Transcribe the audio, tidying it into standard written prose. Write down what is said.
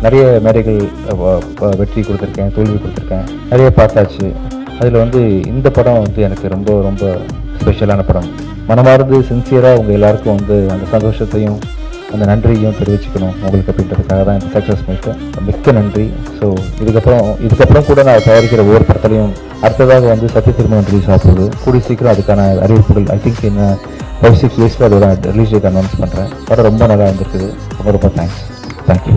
நிறைய மேடைகள் வெற்றி கொடுத்துருக்கேன், தோல்வி கொடுத்துருக்கேன், நிறைய பார்த்தாச்சு. அதில் வந்து இந்த படம் வந்து எனக்கு ரொம்ப ரொம்ப ஸ்பெஷலான படம். மனமார்ந்து சின்சியராக உங்கள் எல்லாருக்கும் வந்து அந்த சந்தோஷத்தையும் அந்த நன்றியையும் தெரிவிச்சுக்கணும் உங்களுக்கு அப்படின்றதுக்காக தான் இந்த சக்ஸஸ் மீட்டு. மிக்க நன்றி. ஸோ இதுக்கப்புறம் கூட நான் தயாரிக்கிற ஒவ்வொரு படத்துலையும் அடுத்ததாக வந்து சத்திய திருமணம் ரிலீஸ் ஆகுது. கூடி சீக்கிரம் அதுக்கான அறிவிப்புகள் ஐ திங்க் இன்னும் 5-6 டேஸில் அதோட ரிலீஸ் டேட் அனௌன்ஸ் பண்ணுறேன். படம் ரொம்ப நல்லா இருந்திருக்குது. ரொம்ப ரொம்ப தேங்க்ஸ். தேங்க்யூ.